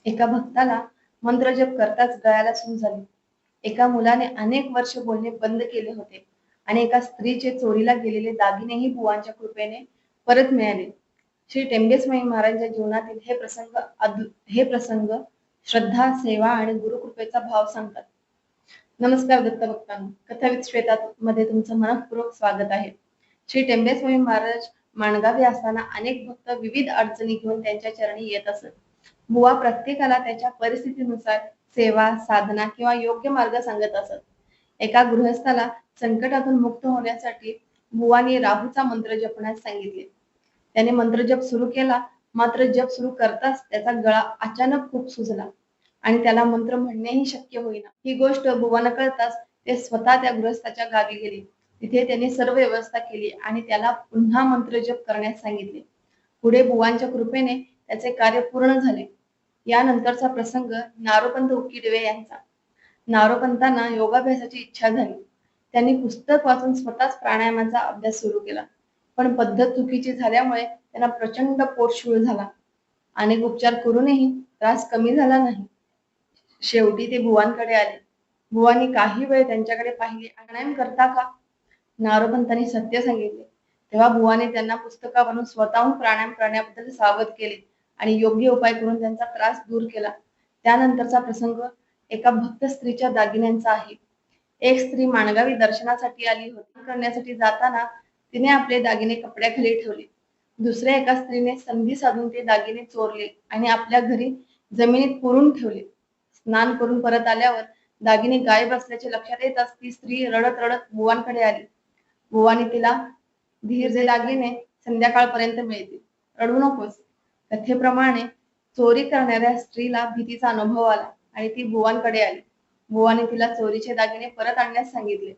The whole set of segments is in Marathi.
एका भक्ताला मंत्रजप करताच गळ्याला सूज झाली. एका मुलाने अनेक वर्ष बोलणे बंद केले होते आणि एका स्त्रीचे चोरीला गेलेले दागिनेही बुवांच्या कृपेने परत मिळाले. श्री टेंबेस्वामी महाराजांच्या जीवनातील हे प्रसंग श्रद्धा, सेवा आणि गुरुकृपेचा भाव सांगतात. नमस्कार दत्त भक्तांनो, कथा विथ श्वेता मध्ये तुमचं मनःपूर्वक स्वागत आहे. श्री टेंबेस्वामी महाराज माणगावी असताना अनेक भक्त विविध अडचणी घेऊन त्यांच्या चरणी येत असत. बुवा प्रत्येकाला त्याच्या परिस्थितीनुसार सेवा, साधना किंवा योग्य मार्ग सांगत असत. एका गृहस्थाला संकटातून मुक्त होण्यासाठी बुवानी राहूचा मंत्र जपण्यास सांगितले. त्याने मंत्रजप सुरू केला, मात्र जप सुरू करताच त्याचा गळा अचानक खूप सुजला आणि त्याला मंत्र म्हणणेही शक्य होईना. ही गोष्ट बुवांना कळताच ते स्वतः त्या गृहस्थाच्या गावी गेले. तिथे त्यांनी सर्व व्यवस्था केली आणि त्याला पुन्हा मंत्रजप करण्यास सांगितले. पुढे बुवांच्या कृपेने त्याचे कार्य पूर्ण झाले. यानंतरचा प्रसंग नारोपंत उकिडवे यांचा. नारोपंतांना योगाभ्यासाची इच्छा झाली. त्यांनी पुस्तक वाचून स्वतःच प्राणायामाचा अभ्यास सुरू केला. पण पद्धत चुकीची झाल्यामुळे त्यांना प्रचंड पोटशूळ झाला. अनेक उपचार करूनही त्रास कमी झाला नाही. शेवटी ते बुवांकडे आले. बुवांनी काही वेळ त्यांच्याकडे पाहिले. प्राणायाम करता का? नारोपंतांनी सत्य सांगितले. तेव्हा बुवाने त्यांना पुस्तकावरून स्वतःहून प्राणायाम करण्याबद्दल सावध केले आणि योग्य उपाय करून त्यांचा त्रास दूर केला. त्यानंतरचा प्रसंग एका भक्त स्त्रीच्या दागिन्यांचा आहे. एक स्त्री माणगावी दर्शनासाठी आली होती. करण्यासाठी जाताना तिने आपले दागिने कपड्याखाली ठेवले. दुसऱ्या एका स्त्रीने संधी साधून ते दागिने चोरले आणि आपल्या घरी जमिनीत पुरून ठेवले. स्नान करून परत आल्यावर दागिने गायब असल्याचे लक्षात येताच ती स्त्री रडत रडत बुवांकडे आली. बुवांनी तिला धीर जे दागिने संध्याकाळपर्यंत मिळतील, रडू नकोस. कथेप्रमाणे चोरी करणाऱ्या स्त्रीला भीतीचा अनुभव आला आणि ती बुवांकडे आली. बुवाने तिला चोरीचे दागिने परत आणण्यास सांगितले.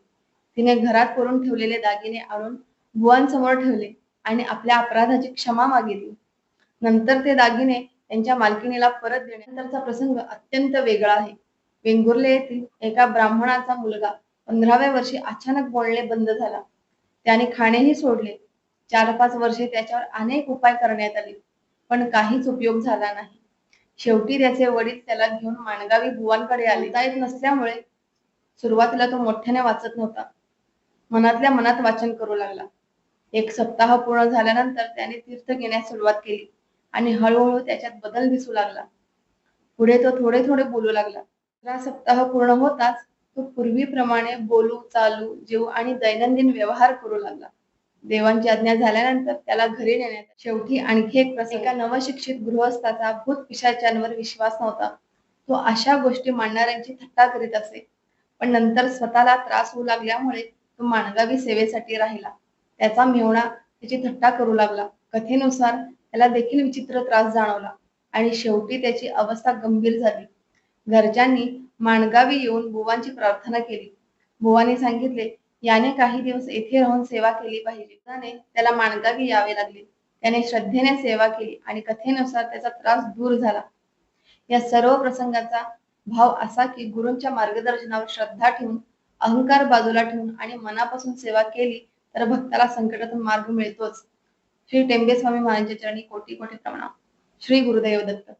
तिने घरात करून ठेवलेले दागिने आणून बुवांसमोर ठेवले आणि आपल्या अपराधाची क्षमा मागितली. नंतर ते दागिने त्यांच्या मालकिणीला परत देण्यानंतरचा प्रसंग अत्यंत वेगळा आहे. वेंगुर्ले येथील एका ब्राह्मणाचा मुलगा 15व्या वर्षी अचानक बोलणे बंद झाला. त्याने खाणेही सोडले. 4-5 वर्षे त्याच्यावर अनेक उपाय करण्यात आले, पण काहीच उपयोग झाला नाही. शेवटी त्याचे वडील त्याला घेऊन माणगावी बुवांकडे आले. येत नसल्यामुळे सुरुवातीला तो मोठ्याने वाचत नव्हता. मनातल्या मनात वाचन करू लागला. 1 सप्ताह पूर्ण झाल्यानंतर त्याने तीर्थ घेण्यास सुरुवात केली आणि हळूहळू त्याच्यात बदल दिसू लागला. पुढे तो थोडे थोडे बोलू लागला. 15 सप्ताह पूर्ण होताच तो पूर्वीप्रमाणे बोलू, चालू, जेवू आणि दैनंदिन व्यवहार करू लागला. देवांची आज्ञा झाल्यानंतर त्याला घरी नेण्यात. शेवटी आणखी एक प्रसंग. एका नवशिक्षित गृहस्थाचा भूत पिशाचांवर विश्वास नव्हता. तो अशा गोष्टी मांडणाऱ्यांची थट्टा करीत असे, पण नंतर स्वतःला त्रास होऊ लागल्यामुळे तो माणगावी सेवेसाठी राहिला. त्याचा मेहुणा त्याची थट्टा करू लागला. कथेनुसार त्याला देखील विचित्र त्रास जाणवला आणि शेवटी त्याची अवस्था गंभीर झाली. घरच्यांनी माणगावी येऊन बुवांची प्रार्थना केली. बुवांनी सांगितले, याने काही दिवस येथे राहून सेवा केली पाहिजे. त्याला माणगावी यावे लागले. त्याने श्रद्धेने सेवा केली आणि कथेनुसार त्याचा त्रास दूर झाला. या सर्व प्रसंगाचा भाव असा की गुरूंच्या मार्गदर्शनावर श्रद्धा ठेवून, अहंकार बाजूला ठेवून आणि मनापासून सेवा केली तर भक्ताला संकटातून मार्ग मिळतोच. श्री टेंबेस्वामी महाराजांच्या चरणी कोटी कोटी प्रणाम. श्री गुरुदेव दत्त.